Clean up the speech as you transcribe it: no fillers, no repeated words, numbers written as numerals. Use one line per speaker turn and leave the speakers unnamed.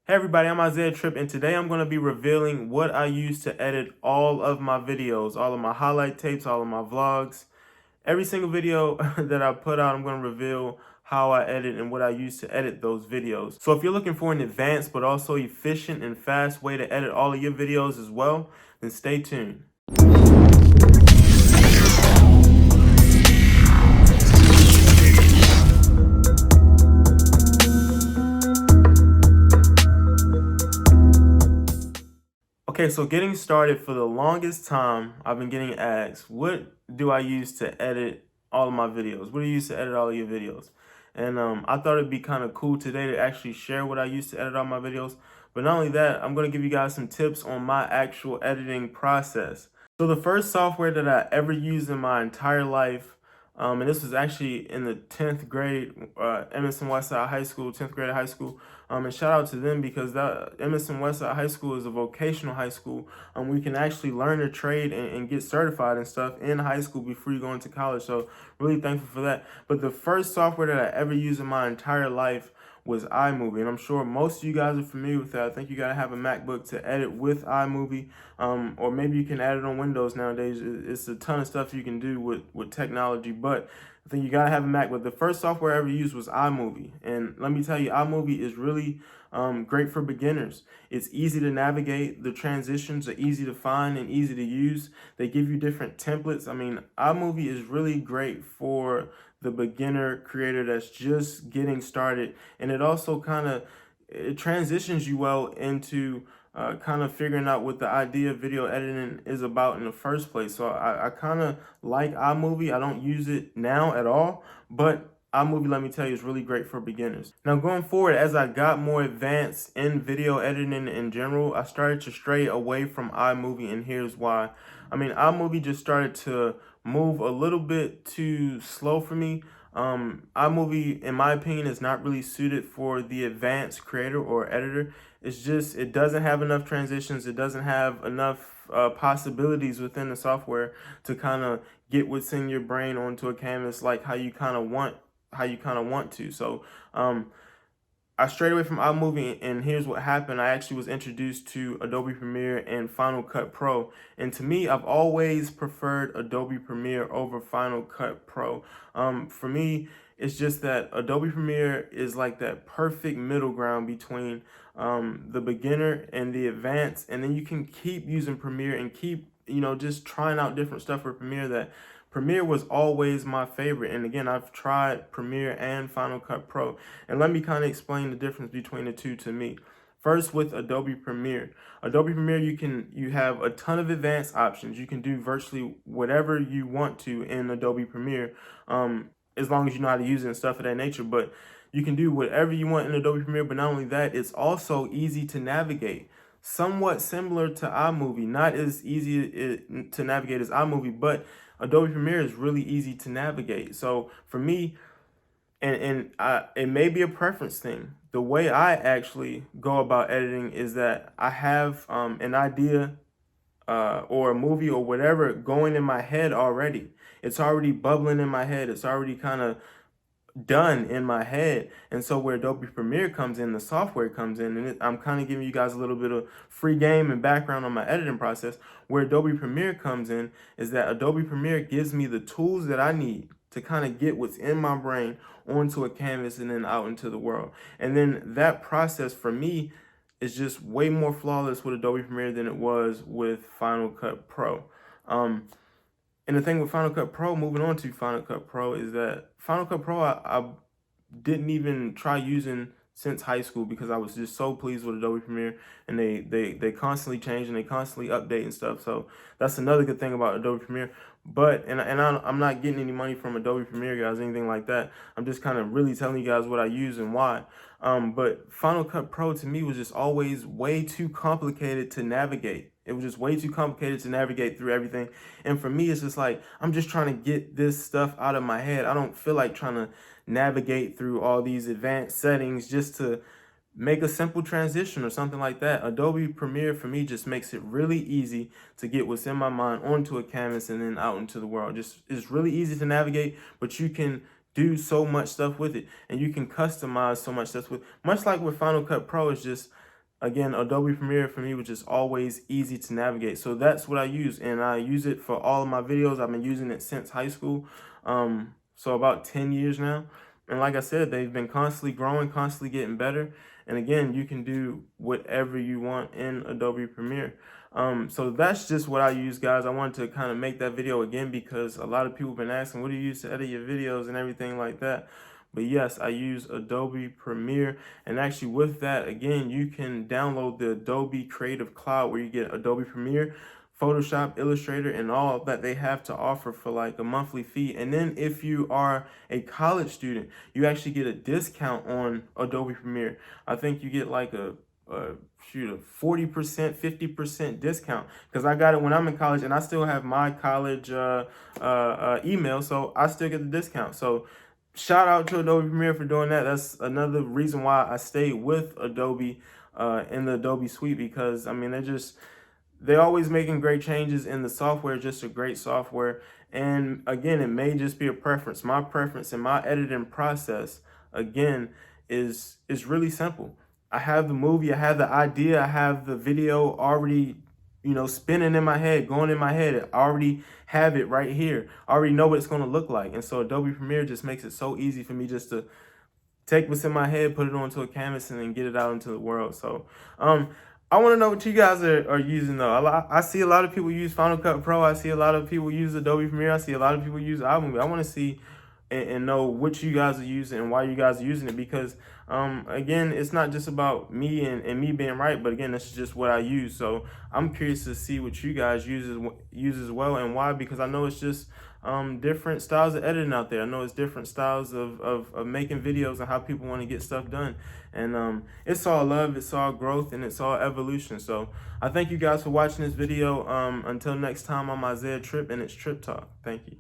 Hey everybody, I'm Isaiah Tripp, and today I'm going to be revealing what I use to edit all of my videos, all of my highlight tapes, all of my vlogs. Every single video that I put out, I'm going to reveal how I edit and what I use to edit those videos. So if you're looking for an advanced but also efficient and fast way to edit all of your videos as well, then stay tuned. Okay, so getting started, for the longest time, I've been getting asked, what do I use to edit all of my videos? What do you use to edit all of your videos? And I thought it'd be kind of cool today to actually share what I use to edit all my videos. But not only that, I'm going to give you guys some tips on my actual editing process. So the first software that I ever used in my entire life, and this was actually in the 10th grade, Emerson Westside High School, 10th grade of high school. And shout out to them because that Emerson Westside High School is a vocational high school. We can actually learn a trade and get certified and stuff in high school before you go into college. So really thankful for that. But the first software that I ever used in my entire life was iMovie, and I'm sure most of you guys are familiar with that. I think you gotta have a MacBook to edit with iMovie, or maybe you can add it on Windows nowadays. It's a ton of stuff you can do with technology, but I think you gotta have a Mac. But the first software I ever used was iMovie, and let me tell you, iMovie is really great for beginners. It's easy to navigate. The transitions are easy to find and easy to use. They give you different templates. I mean, iMovie is really great for the beginner creator that's just getting started, and it also it transitions you well into kind of figuring out what the idea of video editing is about in the first place. So I kind of like iMovie. I don't use it now at all, but iMovie, let me tell you, is really great for beginners. Now going forward, as I got more advanced in video editing in general, I started to stray away from iMovie, and here's why. I mean, iMovie just started to move a little bit too slow for me. iMovie, in my opinion, is not really suited for the advanced creator or editor. It doesn't have enough transitions. It doesn't have enough possibilities within the software to kind of get what's in your brain onto a canvas like how you kind of want to. So I strayed away from iMovie, and here's what happened. I actually was introduced to Adobe Premiere and Final Cut Pro. And to me, I've always preferred Adobe Premiere over Final Cut Pro. For me, it's just that Adobe Premiere is like that perfect middle ground between the beginner and the advanced. And then you can keep using Premiere and keep, just trying out different stuff for Premiere. That Premiere was always my favorite. And again, I've tried Premiere and Final Cut Pro. And let me kind of explain the difference between the two to me. First, with Adobe Premiere. Adobe Premiere, you have a ton of advanced options. You can do virtually whatever you want to in Adobe Premiere, as long as you know how to use it and stuff of that nature. But you can do whatever you want in Adobe Premiere, but not only that, it's also easy to navigate. Somewhat similar to iMovie, not as easy to navigate as iMovie, but Adobe Premiere is really easy to navigate. So for me, it may be a preference thing. The way I actually go about editing is that I have an idea or a movie or whatever going in my head already. It's already bubbling in my head. It's already kind of done in my head. And so where Adobe Premiere comes in, the software comes in, and I'm kind of giving you guys a little bit of free game and background on my editing process. Where Adobe Premiere comes in is that Adobe Premiere gives me the tools that I need to kind of get what's in my brain onto a canvas and then out into the world. And then that process for me is just way more flawless with Adobe Premiere than it was with Final Cut Pro. And the thing with Final Cut Pro, moving on to Final Cut Pro, is that Final Cut Pro I didn't even try using since high school because I was just so pleased with Adobe Premiere, and they constantly change and they constantly update and stuff. So that's another good thing about Adobe Premiere. But I'm not getting any money from Adobe Premiere, guys, anything like that. I'm just kind of really telling you guys what I use and why. But Final Cut Pro to me was just always way too complicated to navigate. It was just way too complicated to navigate through everything. And for me, it's just like, I'm just trying to get this stuff out of my head. I don't feel like trying to navigate through all these advanced settings just to make a simple transition or something like that. Adobe Premiere for me just makes it really easy to get what's in my mind onto a canvas and then out into the world. It's really easy to navigate, but you can do so much stuff with it, and you can customize so much stuff with. Much like with Final Cut Pro, it's just again, Adobe Premiere for me was just always easy to navigate. So that's what I use, and I use it for all of my videos. I've been using it since high school, so about 10 years now. And like I said, they've been constantly growing, constantly getting better. And again, you can do whatever you want in Adobe Premiere. So that's just what I use, guys. I wanted to kind of make that video again because a lot of people have been asking, what do you use to edit your videos and everything like that? But yes, I use Adobe Premiere. And actually with that, again, you can download the Adobe Creative Cloud where you get Adobe Premiere, Photoshop, Illustrator, and all that they have to offer for like a monthly fee. And then if you are a college student, you actually get a discount on Adobe Premiere. I think you get like a 40%, 50% discount, because I got it when I'm in college and I still have my college email, so I still get the discount. So shout out to Adobe Premiere for doing that. That's another reason why I stayed with Adobe in the Adobe suite, because I mean they're always making great changes, and the software is just a great software. And again, it may just be a preference. My preference in my editing process, again, is really simple. I have the movie, I have the idea, I have the video already, spinning in my head, going in my head. I already have it right here. I already know what it's going to look like. And so Adobe Premiere just makes it so easy for me just to take what's in my head, put it onto a canvas, and then get it out into the world. So I want to know what you guys are using though. I see a lot of people use Final Cut Pro. I see a lot of people use Adobe Premiere. I see a lot of people use iMovie. I want to see and know what you guys are using and why you guys are using it, because again, it's not just about me and me being right, but again, that's just what I use. So I'm curious to see what you guys use as well, and why, because I know it's just different styles of editing out there. I know it's different styles of making videos and how people want to get stuff done. And it's all love, it's all growth, and it's all evolution. So I thank you guys for watching this video. Until next time, I'm Isaiah Tripp, and it's Tripp Talk. Thank you.